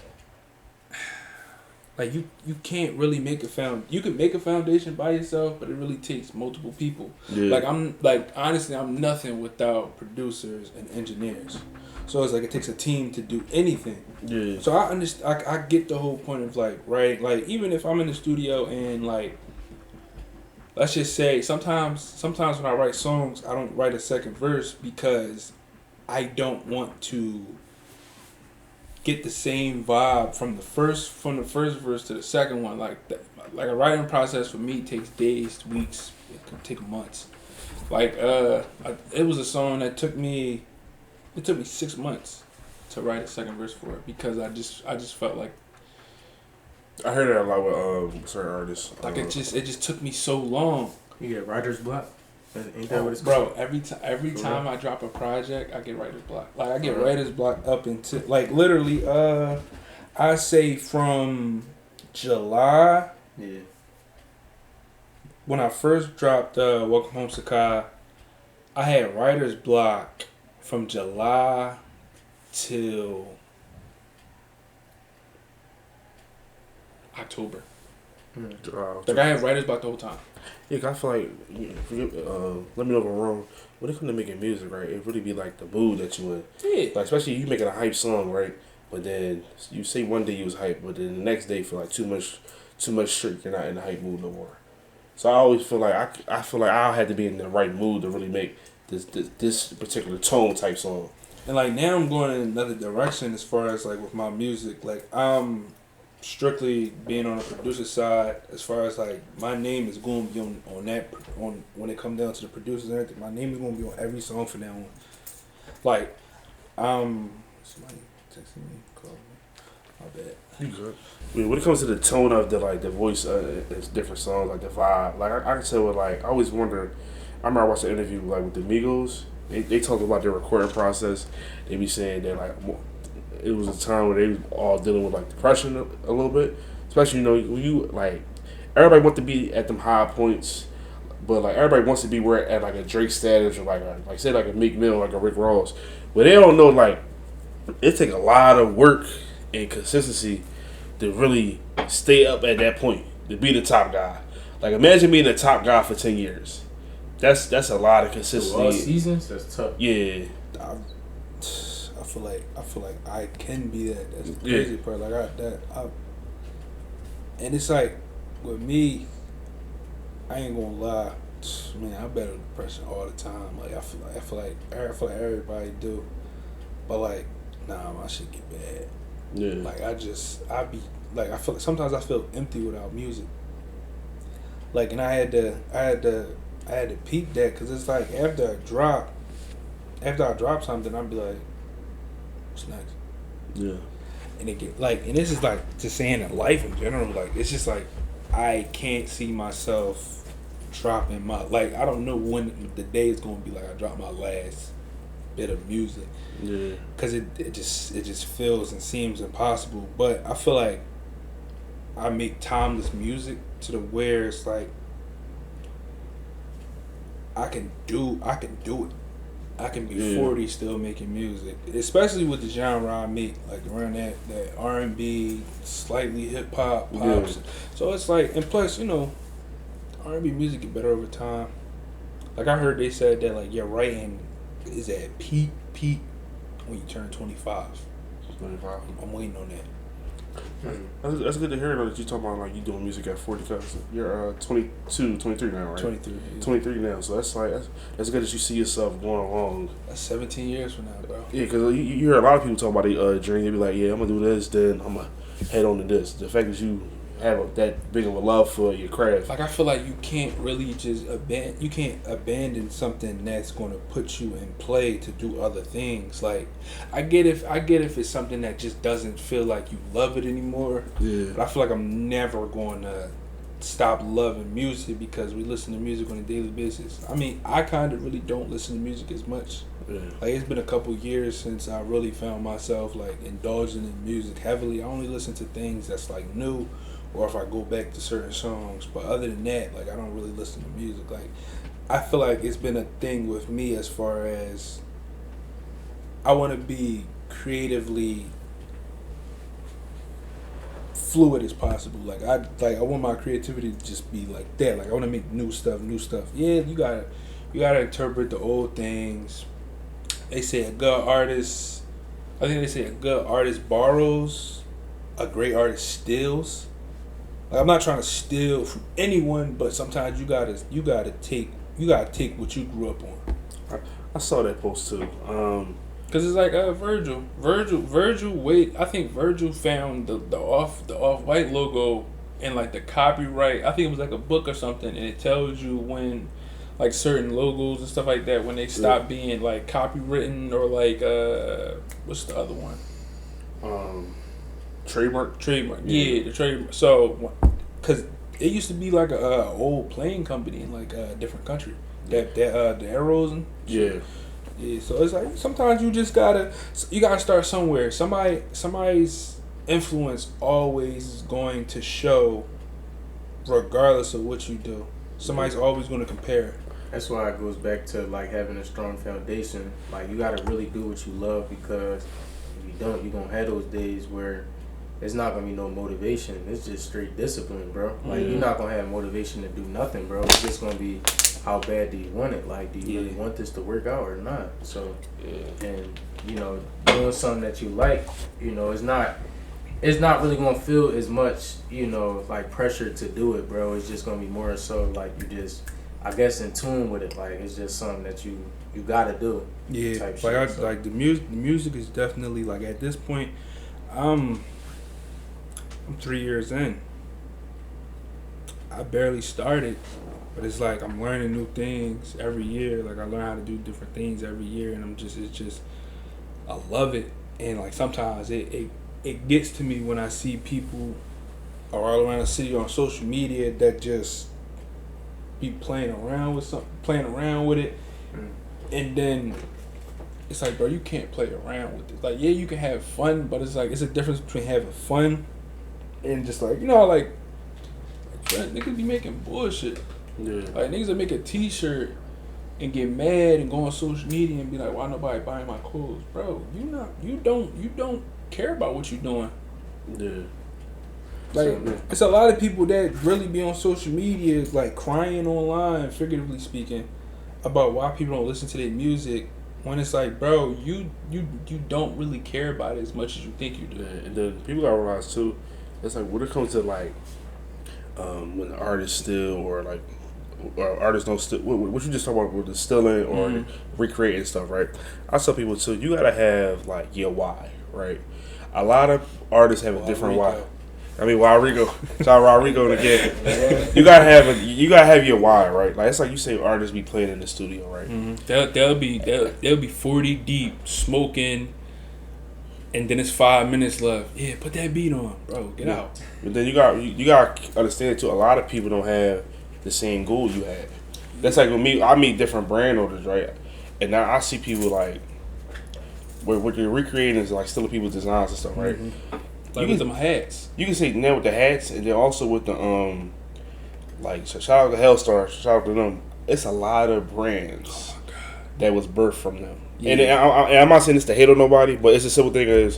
S3: like you can't really make you can make a foundation by yourself, but it really takes multiple people. Yeah. Like honestly I'm nothing without producers and engineers. So it's like it takes a team to do anything.
S1: Yeah.
S3: So I understand. I get the whole point of like writing. Like even if I'm in the studio and like, let's just say sometimes when I write songs, I don't write a second verse because I don't want to get the same vibe from the first verse to the second one. Like a writing process for me takes days, weeks, it could take months. Like it was a song that took me 6 months to write a second verse for it because I just felt like
S1: I heard that a lot with certain artists.
S3: Like it just took me so long.
S2: You get writer's block. Ain't that what it's
S3: called? Bro, every time I drop a project, I get writer's block. Like I get writer's block up until like literally I say from July.
S2: Yeah.
S3: When I first dropped Welcome Home SEKHI, I had writer's block from July till October. Like I had writer's block the whole time.
S1: Yeah, 'cause I feel like, let me know if I'm wrong, when it comes to making music, right, it really be like the mood that you in.
S3: Yeah.
S1: Like, especially you making a hype song, right, but then you say one day you was hype, but then the next day feel like too much shit, you're not in the hype mood no more. So I always feel like I feel like I had to be in the right mood to really make this particular tone type song.
S3: And like now I'm going in another direction as far as like with my music. Like I'm strictly being on the producer side as far as like my name is going to be on when it comes down to the producers and everything. My name is going to be on every song from now on. Like somebody texting me, calling me. My bad.
S1: You good? I mean, when it comes to the tone of the voice, it's different songs, like the vibe. Like I can tell with like I always wonder. I remember I watched an interview like with the Migos. They talked about their recording process. They be saying that like it was a time where they was all dealing with like depression a little bit, especially when you like everybody want to be at them high points, but like everybody wants to be where at like a Drake status or like say like a Meek Mill, like a Rick Ross, but they don't know like it take a lot of work and consistency to really stay up at that point to be the top guy. Like imagine being the top guy for 10 years. That's a lot of consistency.
S2: All seasons, that's tough.
S1: Yeah.
S3: I feel like I can be that. That's the crazy part. Like and it's like with me, I ain't gonna lie, man. I battle depression all the time. Like I feel like everybody do, but like nah, my shit get bad.
S1: Yeah.
S3: Like I be like I feel like sometimes I feel empty without music. Like and I had to peep that because it's like after I drop something, I'd be like, what's next?
S1: Yeah.
S3: And it get like, and this is like just saying in life in general, like it's just like I can't see myself dropping my like I don't know when the day is gonna be like I drop my last bit of music.
S1: Yeah.
S3: Because it just feels and seems impossible. But I feel like I make timeless music to the where it's like I can do it. I can be 40 still making music, especially with the genre I make, like around that R&B, slightly hip hop, pop. So it's like, and plus, R&B music get better over time. Like I heard they said that like your writing is at peak when you turn 25.
S1: 25.
S3: I'm waiting on that.
S1: That's good to hear though that you talking about like you doing music at 40 because you're 22, 23 now, right?
S3: 23. Yeah.
S1: 23 now, so that's good that you see yourself going along.
S3: That's 17 years from now, bro.
S1: Yeah, because you hear a lot of people talk about their dream. They be like, yeah, I'm gonna do this, then I'm gonna head on to this. The fact that you have that big of a love for your craft.
S3: Like I feel like you can't really just abandon something that's going to put you in play to do other things. Like I get if it's something that just doesn't feel like you love it anymore.
S1: Yeah.
S3: But I feel like I'm never going to stop loving music because we listen to music on a daily basis. I mean, I kind of really don't listen to music as much.
S1: Yeah.
S3: Like it's been a couple years since I really found myself like indulging in music heavily. I only listen to things that's like new, or if I go back to certain songs. But other than that, like I don't really listen to music. Like I feel like it's been a thing with me as far as I want to be creatively fluid as possible. Like I want my creativity to just be like that. Like I want to make new stuff. Yeah, you gotta interpret the old things. They say a good artist borrows, a great artist steals. Like I'm not trying to steal from anyone, but sometimes you gotta take what you grew up on.
S1: I saw that post too.
S3: Cause it's like Virgil. I think Virgil found the Off-White logo and like the copyright. I think it was like a book or something, and it tells you when like certain logos and stuff like that when they stop being like copywritten or like what's the other one?
S1: Trademark.
S3: Yeah, the trademark. So, cause it used to be like a old plane company in like a different country. That the arrows and shit. Yeah. So it's like sometimes you gotta start somewhere. Somebody's influence always is going to show, regardless of what you do. Somebody's always going to compare.
S2: That's why it goes back to like having a strong foundation. Like you gotta really do what you love, because if you don't, you're gonna have those days where it's not gonna be no motivation. It's just straight discipline, bro. Like you're not gonna have motivation to do nothing, bro. It's just gonna be how bad do you want it? Like, do you really want this to work out or not? So, and doing something that you like, it's not really gonna feel as much, like pressure to do it, bro. It's just gonna be more so like you just, I guess, in tune with it. Like it's just something that you gotta do.
S3: Yeah, like the music is definitely like at this point, I'm 3 years in. I barely started, but it's like I'm learning new things every year. Like I learn how to do different things every year, and I love it. And like sometimes it gets to me when I see people all around the city on social media that just be playing around with it, and then it's like, bro, you can't play around with it. Like, yeah, you can have fun, but it's like it's a difference between having fun and just like niggas be making bullshit.
S1: Yeah.
S3: Like niggas that make a t-shirt and get mad and go on social media and be like, why nobody buying my clothes? Bro, you don't care about what you're doing.
S1: Yeah.
S3: Like it's a lot of people that really be on social media like crying online, figuratively speaking, about why people don't listen to their music, when it's like, bro, you don't really care about it as much as you think you do.
S1: Yeah, and then people gotta realize too, it's like when it comes to like when the artists steal or like artists don't steal, what you just talking about with the stealing or recreating stuff, right? I tell people too, you gotta have like your why, right? A lot of artists have a different why. I mean, Rodrigo. Sorry, Rodrigo again. You gotta have your why, right? Like it's like you say, artists be playing in the studio, right?
S3: Mm-hmm. They'll be 40 deep, smoking, and then it's 5 minutes left. Yeah, put that beat on, bro. Get out.
S1: But then you got understand too. A lot of people don't have the same goal you have. That's like with me. I meet different brand owners, right? And now I see people like what you're recreating is like stealing people's designs and stuff, right? Mm-hmm.
S3: Like with them hats.
S1: You can say now with the hats, and then also with the like shout out to Hellstar, shout out to them. It's a lot of brands that was birthed from them. Yeah. And I'm not saying this to hate on nobody, but it's a simple thing is,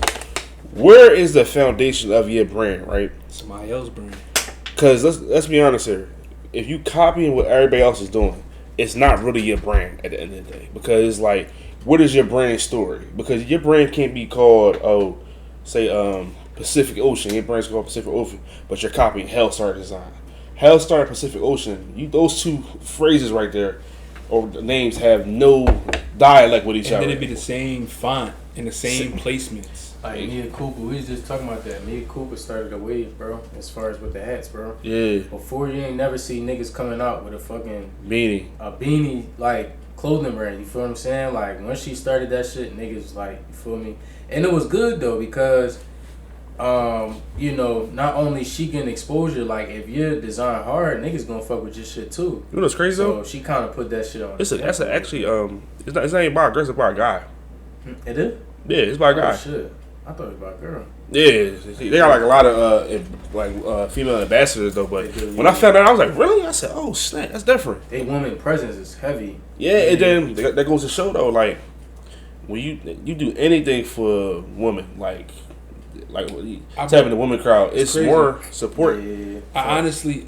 S1: where is the foundation of your brand, right?
S3: Somebody else's brand.
S1: Because let's be honest here. If you copying what everybody else is doing, it's not really your brand at the end of the day. Because it's like, what is your brand story? Because your brand can't be called, Pacific Ocean. Your brand's called Pacific Ocean, but you're copying Hellstar design. Hellstar and Pacific Ocean, those two phrases right there, or the names have no dialect with each other.
S3: And then it'd be the same font and the same placements.
S2: Like me and Cooper, we was just talking about that. Me and Cooper started a wave, bro, as far as with the hats, bro.
S1: Yeah.
S2: Before, you ain't never see niggas coming out with a fucking
S1: beanie,
S2: like, clothing brand. You feel what I'm saying? Like, once she started that shit, niggas, like, you feel me? And it was good, though, because, not only she getting exposure, like, if you design hard, niggas gonna fuck with your shit, too.
S1: You know what's crazy, though?
S2: So she kind of put that shit on.
S1: It's not even about a girl, it's about a guy.
S2: It is?
S1: Yeah, it's about a guy.
S2: Oh, shit. I thought it was about a girl.
S1: Yeah, they got like a lot of female ambassadors though. But when I found out, I was like, really? I said, oh snap, that's different.
S2: They woman presence is heavy.
S1: Yeah, and then that goes to show though, like when you do anything for women, like tapping the women crowd, it's crazy. More support.
S3: Yeah. I honestly,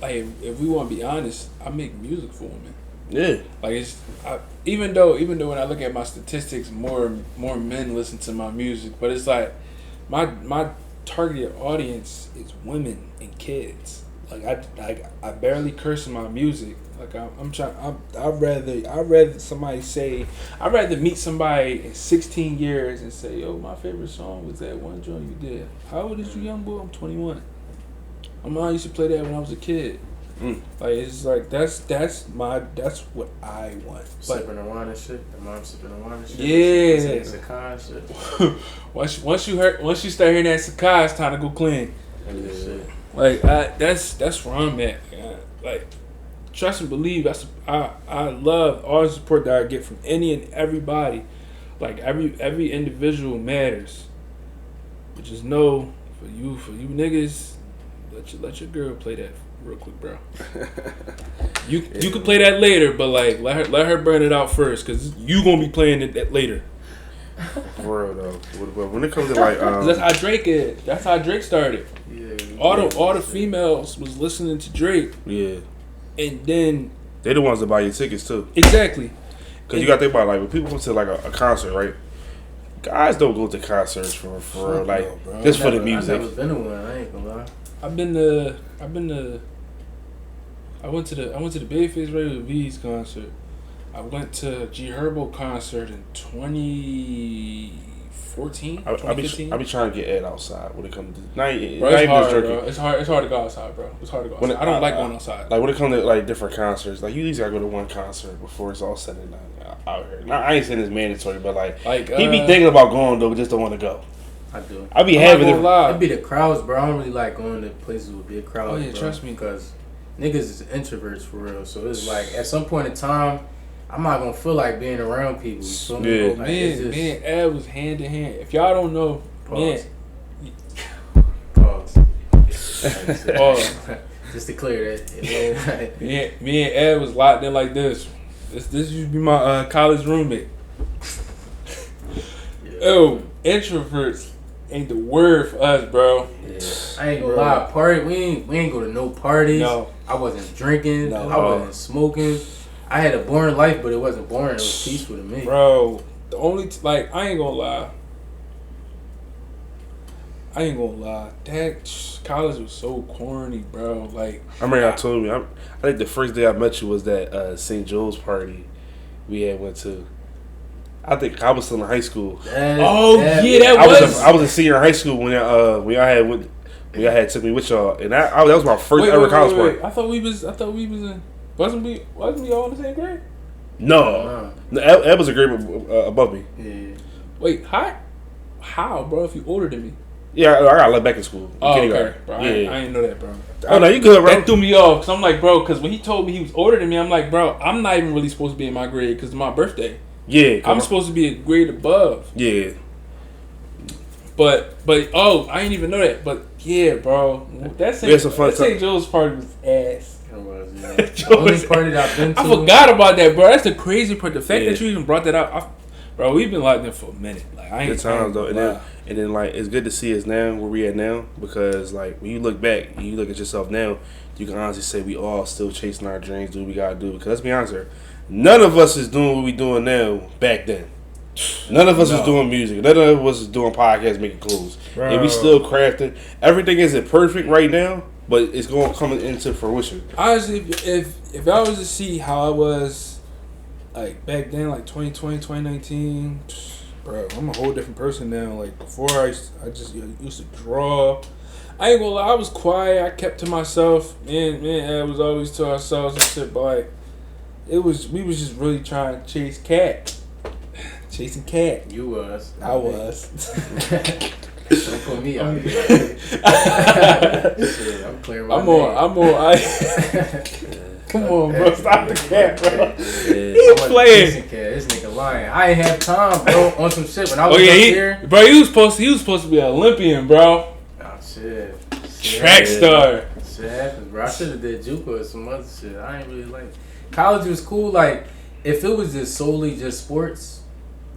S3: like if we want to be honest, I make music for women.
S1: Yeah,
S3: like even though when I look at my statistics, more men listen to my music, but it's like my target audience is women and kids. Like I barely curse in my music. Like I'd rather meet somebody in 16 years and say, yo, my favorite song was that one joint you did. How old is you, young boy? I'm 21. I used to play that when I was a kid. Like it's like that's what I want.
S2: Sipping on wine and shit. The mom sipping on wine and shit.
S3: Yeah.
S2: Sakah shit.
S3: once you start hearing that Sakah, it's time to go clean.
S2: Yeah.
S3: Like that's where I'm at. Like trust and believe. I love all the support that I get from any and everybody. Like every individual matters. But just know for you niggas, let your girl play that real quick, bro. You can play that later, but like let her burn it out first, cause you gonna be playing it later.
S1: For real though, when it comes to like,
S3: that's how Drake is. That's how Drake started.
S2: Yeah.
S3: All the females was listening to Drake.
S1: Yeah.
S3: And then
S1: they the ones that buy your tickets too.
S3: Exactly.
S1: Cause you gotta think about like when people go to like a concert, right? Guys don't go to concerts for real, like just for the music.
S2: I've never been to one. I ain't gonna lie.
S3: I went to the Babyface Ray with V's concert. I went to G Herbo concert in 2014, 2015.
S1: I be trying to get Ed outside when it comes to
S3: bro, it's hard, bro. It's hard to go outside, bro. It's hard to go outside. I don't like going outside.
S1: Like when it comes to like different concerts, like you at least gotta go to one concert before it's all said and done out here. Now, I ain't saying it's mandatory, but like he be thinking about going though, but just don't want to go.
S2: I do.
S1: I be having it.
S2: It'd be the crowds, bro. I don't really like going to places with big crowds.
S3: Oh yeah,
S2: bro,
S3: trust me,
S2: because niggas is introverts for real. So it's like at some point in time, I'm not gonna feel like being around people. You feel me? Like,
S3: me and Ed was hand in hand. If y'all don't know,
S2: Pause. Just to clear that.
S3: me and Ed was locked in like this. This used to be my college roommate. Oh, introverts ain't the word for us, bro.
S2: Yeah. I ain't gonna lie. Party, we ain't go to no parties.
S3: No.
S2: I wasn't drinking.
S3: No.
S2: I wasn't smoking. I had a boring life, but it wasn't boring. It was peaceful to me,
S3: bro. The only I ain't gonna lie. That college was so corny, bro. Like
S1: I remember I told me. I think the first day I met you was that St. Joe's party we had went to. I think I was still in high school.
S3: I
S1: was a senior in high school when y'all had took me with y'all, and that was my first ever college party.
S3: I thought we was in. Wasn't we all in the same grade?
S1: No, Ed was a grade above me.
S2: Yeah.
S3: Wait, how, bro? If you older than me?
S1: Yeah, I got let back in school.
S3: Okay, bro.
S1: Yeah.
S3: I didn't know that, bro.
S1: Oh no, you good, bro?
S3: That threw me off because I'm like, bro, because when he told me he was older than me, I'm like, bro, I'm not even really supposed to be in my grade because it's my birthday.
S1: Yeah,
S3: I'm supposed to be a grade above.
S1: Yeah.
S3: But oh, I didn't even know that. But yeah, bro, that's
S1: some fun
S3: that St. Joe's party was ass.
S2: It was, yeah. The only party that I've been to.
S3: I forgot about that, bro. That's the crazy part. The fact that you even brought that up, bro. We've been locked in for a minute. Like I ain't
S1: good times though, and then like it's good to see us now where we at now, because like when you look back and you look at yourself now, you can honestly say we all still chasing our dreams, do what we gotta do. Because let's be honest here, none of us is doing what we doing now back then. None of us was doing music. None of us was doing podcasts, making clothes. Bro. And we still crafting. Everything isn't perfect right now, but it's going to come into fruition.
S3: Honestly, if I was to see how I was like back then, like 2020, 2019, bro, I'm a whole different person now. Like before, I just used to draw. I ain't gonna lie, I was quiet. I kept to myself. Man, I was always to ourselves and shit. But like, we was just really trying to chase cat. Chasing cat.
S2: You was.
S3: I was.
S2: Don't put me out here. Shit, I'm clearing my name.
S3: I'm on. Come on, bro. Stop the cat, bro.
S2: He's playing. Cat. This nigga lying. I ain't have time, bro, on some shit when I was up here.
S3: Bro, he was supposed to be an Olympian, bro.
S2: Oh, shit.
S3: Track star.
S2: Shit happens, bro. I should have did JUCO or some other shit. I ain't really like. College was cool. Like, if it was just solely just sports,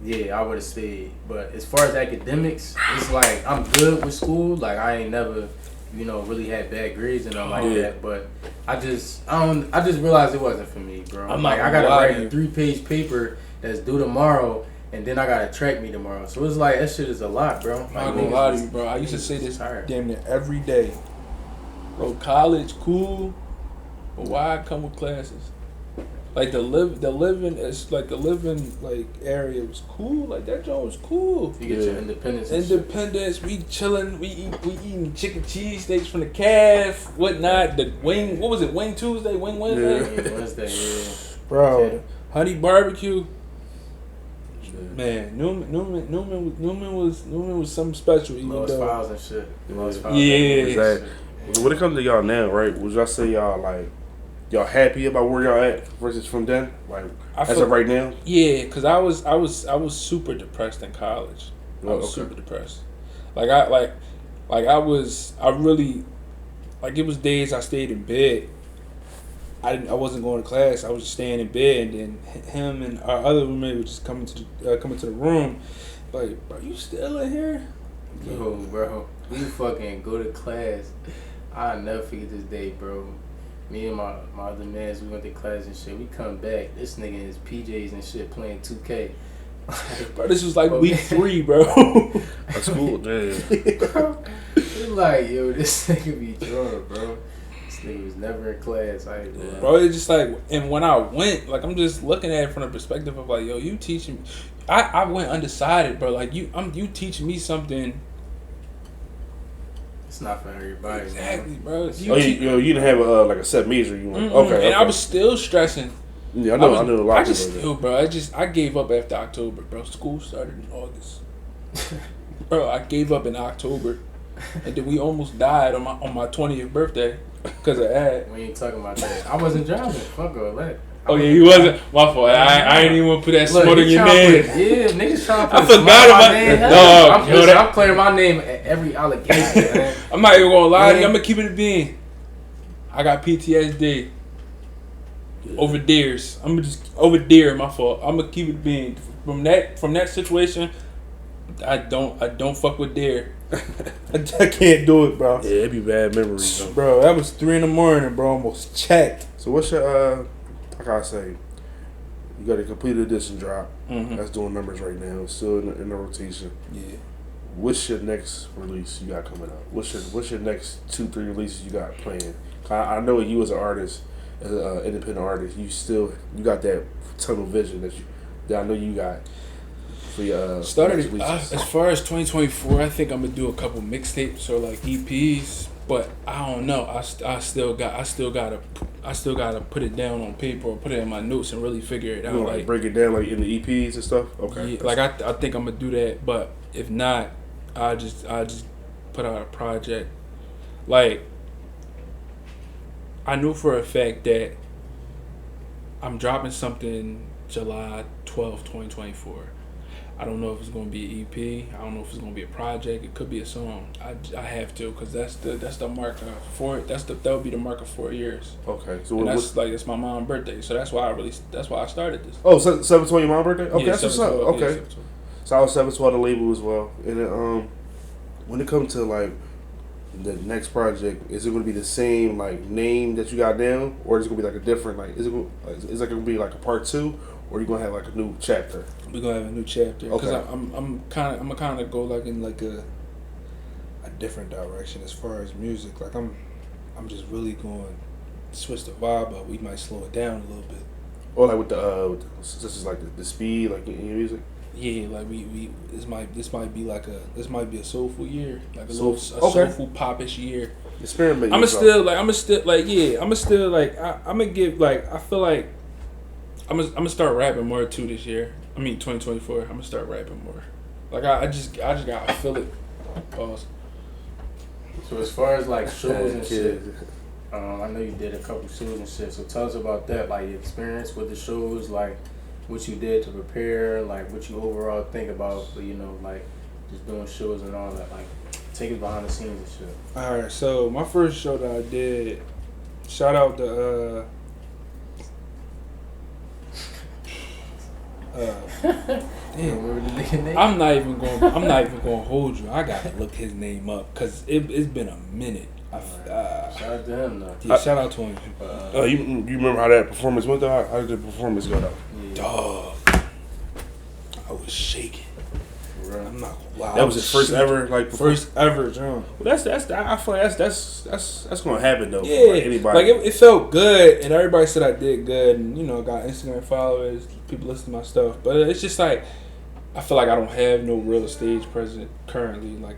S2: yeah, I would have stayed. But as far as academics, it's like I'm good with school. Like I ain't never, really had bad grades and all like that. But I just realized it wasn't for me, bro. I gotta write a 3-page paper that's due tomorrow, and then I gotta track me tomorrow. So it's like that shit is a lot, bro.
S3: I'm not gonna lie to you, bro. I used to say this damn near every day. Bro, college cool, but why I come with classes? Like the living area was cool. Like that joint was cool.
S2: You get your independence.
S3: Independence. We chilling. We eating chicken cheese steaks from the calf, whatnot. The wing. What was it? Wing Tuesday. Wing Wednesday.
S2: Yeah, Wednesday. Yeah.
S3: Bro, yeah. Honey barbecue. Man, Newman was something special.
S2: Lost files and shit.
S3: Yeah.
S1: Exactly. When it comes to y'all now, right? Would y'all say y'all happy about where y'all at versus from then? Like as of right now?
S3: Yeah, cause I was super depressed in college. I was super depressed. It was days I stayed in bed. I wasn't going to class. I was just staying in bed, and then him and our other roommate would just come into the room. Like, bro, you still in here?
S2: Yo, bro, we fucking go to class. I'll never forget this day, bro. Me and my other mans, we went to class and shit. We come back, this nigga in his PJs and shit playing 2K.
S3: Bro, this was like week 3, bro.
S1: That's cool, damn.
S2: Bro, it's like, yo, this nigga be drunk, bro. This nigga was never in class.
S3: Bro, it's just like, and when I went, like, I'm just looking at it from the perspective of like, yo, you teaching me. I went undecided, bro. Like, you teaching me something.
S2: It's not for everybody.
S3: Exactly, bro.
S1: You didn't have a set major. You went, okay.
S3: And I was still stressing.
S1: Yeah, I know a lot of people.
S3: I gave up after October, bro. School started in August. Bro, I gave up in October, and then we almost died on my 20th birthday because of that.
S2: We ain't talking about that. I wasn't driving. Fuck all that.
S3: Oh yeah, you wasn't. My fault. I ain't even want to put that smoke in your name.
S2: Niggas trying to put
S3: I forgot about that.
S2: I'm clearing my name at every allegation, man.
S3: I'm not even gonna lie to you. I'm gonna keep it a bean. I got PTSD over deers. I'm gonna just over deer. My fault. I'm gonna keep it a bean. From that situation, I don't fuck with deer. I can't do it, bro.
S1: Yeah, it'd be bad memories, though.
S3: Bro, that was 3 a.m, bro. Almost checked.
S1: So what's your I gotta say, you got a complete edition drop.
S3: Mm-hmm.
S1: That's doing numbers right now. It's still in the rotation.
S3: Yeah.
S1: What's your next release you got coming out? What's your next 2-3 releases you got planned? I know you as an artist, as an independent artist, you got that tunnel vision that I know you got for your
S3: started as far as 2024. I think I'm gonna do a couple mixtapes or like EPs. But I don't know. I still gotta put it down on paper or put it in my notes and really figure it out.
S1: Like break it down like in the EPs and stuff. Okay.
S3: Yeah, like I think I'm gonna do that. But if not, I just put out a project. Like I knew for a fact that I'm dropping something July 12th, 2024. I don't know if it's gonna be an EP. I don't know if it's gonna be a project. It could be a song. I have to, because that's the marker for it. That would be the marker 4 years.
S1: Okay, so
S3: it's my mom's birthday, so that's why I started this.
S1: Oh, 7/12 your mom's birthday? Okay,
S3: Yeah,
S1: that's what's up. Okay,
S3: yeah,
S1: so I was 7/12 the label as well. And then, when it comes to like the next project, is it going to be the same like name that you got down, or is it going to be like a different like? Is it going to be like a part 2, or are you going to have like a new chapter?
S3: We're gonna have a new chapter. Because
S1: Okay.
S3: I'm kind of go like in like a different direction as far as music. Like I'm just really going to switch the vibe up. We might slow it down a little bit.
S1: Or like with this is like the speed like in your music.
S3: Yeah, like we this might be a soulful year, like a
S1: Okay.
S3: soulful popish year.
S1: Experiment.
S3: I'm still like I'm gonna give like I feel like I'm gonna start rapping more too this year. 2024. I'm gonna start rapping more. Like I just gotta feel it. Pause.
S2: So as far as like shows and shit, I know you did a couple shows and shit. So tell us about that, like your experience with the shows, like what you did to prepare, like what you overall think about, like just doing shows and all that. Like take us behind the scenes and shit.
S3: All right, so my first show that I did, shout out to damn. I'm not even gonna hold you. I gotta look his name up because it's been a minute.
S2: Shout out to him though.
S3: Yeah, shout out to him.
S1: You remember how that performance went though? How did the performance go though?
S2: Yeah.
S3: Dog, I was shaking.
S2: Right.
S3: I'm not gonna lie.
S1: That was his first ever like
S3: first ever drum.
S1: Well, I feel like that's gonna happen though.
S3: Yeah,
S1: For anybody.
S3: like it felt good, and everybody said I did good, and got Instagram followers, people listen to my stuff. But it's just like I feel like I don't have no real stage presence currently. Like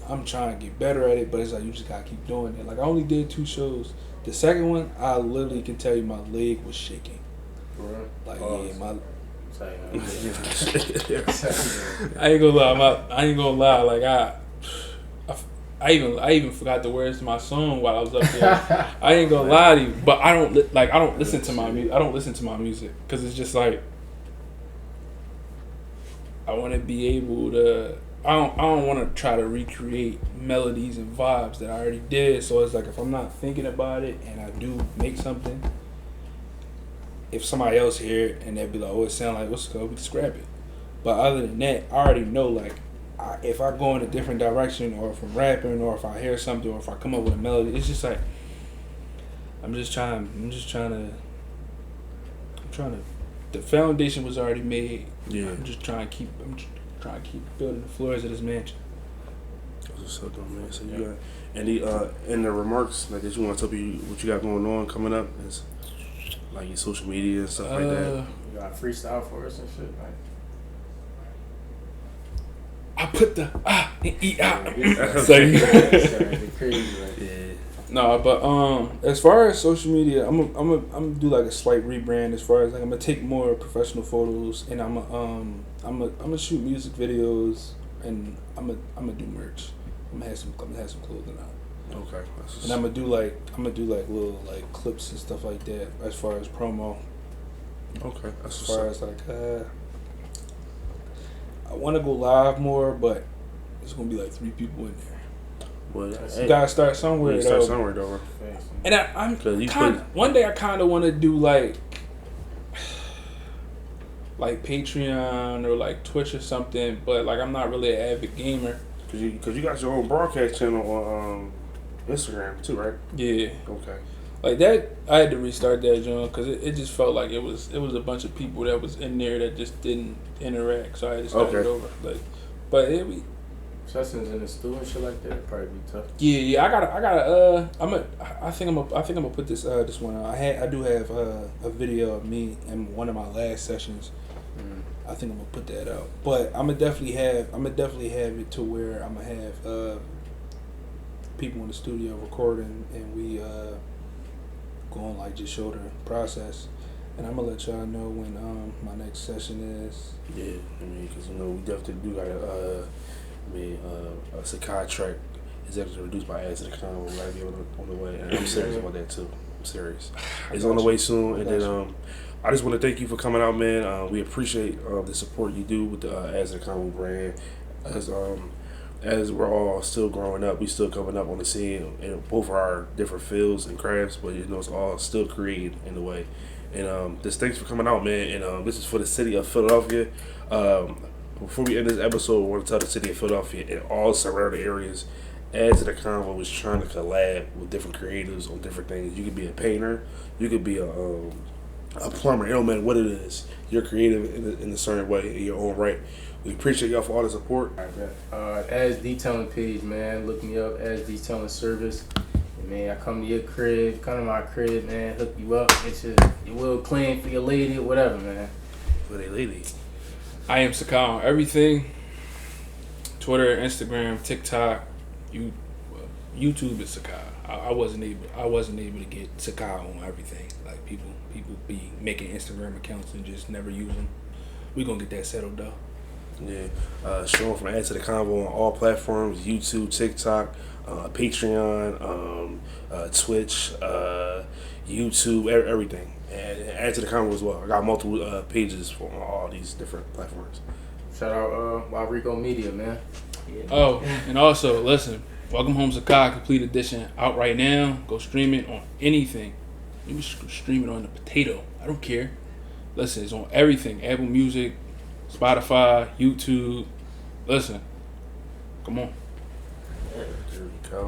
S3: I'm trying to get better at it, but it's like you just gotta keep doing it. Like I only did 2 shows. The second one, I literally can tell you my leg was shaking.
S2: Right.
S3: Like my. I ain't gonna lie. Like I even forgot the words to my song while I was up there. I ain't gonna lie to you, but I don't listen to my music. I don't listen to my music because it's just like I want to be able to. I don't want to try to recreate melodies and vibes that I already did. So it's like if I'm not thinking about it and I do make something, if somebody else hear it and they'd be like, "Oh, it sound like what's good," we can scrap it. But other than that, I already know like if I go in a different direction, or if I'm rapping, or if I hear something, or if I come up with a melody, it's just like I'm trying to. The foundation was already made.
S1: Yeah.
S3: I'm trying to keep building the floors of this mansion.
S1: What's up, though, man? So you got any in the remarks like that you want to tell people what you got going on coming up? Is like your social media and stuff like that.
S2: You got freestyle for us and shit, like.
S3: I put the
S2: Crazy, like.
S3: Yeah. No, but as far as social media, I'm gonna do like a slight rebrand. As far as like I'm gonna take more professional photos, and I'm gonna shoot music videos, and I'm gonna do merch. I'm gonna have some clothing out.
S1: Okay.
S3: And I'm gonna do like little like clips and stuff like that as far as promo.
S1: Okay.
S3: As far as like I want to go live more, but it's gonna be like 3 people in there.
S1: Well,
S3: You gotta start somewhere.
S1: Though.
S3: And I'm kind of one day I kind of want to do like Patreon or like Twitch or something, but like I'm not really an avid gamer.
S1: Cause you got your own broadcast channel on Instagram too, right?
S3: Yeah.
S1: Okay.
S3: Like that, I had to restart that, John, because it just felt like it was a bunch of people that was in there that just didn't interact, so I had to start it over. Like, but
S2: sessions in the studio and shit like that would probably be tough.
S3: Yeah, I think I'm gonna put this one out. I do have a video of me in one of my last sessions.
S2: Mm-hmm.
S3: I think I'm gonna put that out. But I'm gonna definitely have it to where I'm gonna have people in the studio recording, and we going like just show the process. And I'm gonna let y'all know when my next session is.
S1: Yeah, I mean, because we definitely do got a SEKHI track is actually produced by Ads to the Convo. We'll be on the way, and I'm serious about that too. I'm serious. It's on the way soon, and then I just want to thank you for coming out, man. We appreciate the support you do with the as a Convo brand. As we're all still growing up, we still coming up on the scene in both our different fields and crafts, but it's all still created in a way. And just thanks for coming out, man. And this is for the city of Philadelphia. Before we end this episode, I want to tell the city of Philadelphia and all surrounding areas, as to the Convo is trying to collab with different creatives on different things. You could be a painter, you could be a plumber. It don't matter what it is. You're creative in a certain way in your own right. We appreciate y'all for all the support.
S2: As Detailing page, man. Look me up, as Detailing Service. And man, I come to your crib, come to my crib, man. Hook you up, get your will clean for your lady or whatever, man.
S1: For their lady.
S3: I am SEKHI on everything. Twitter, Instagram, TikTok, YouTube is SEKHI. I wasn't able to get SEKHI on everything. Like people be making Instagram accounts and just never use them. We gonna get that settled though.
S1: Yeah, showing from Add to the Convo on all platforms: YouTube, TikTok, Patreon, Twitch, YouTube, everything. And Add to the Convo as well. I got multiple pages for all these different platforms.
S2: Shout out Rodrigo Media, man.
S3: Yeah. Oh, and also listen, Welcome Home SEKHI Complete Edition out right now. Go stream it on anything. You can stream it on the potato. I don't care. Listen, it's on everything: Apple Music, Spotify, YouTube. Listen, come on.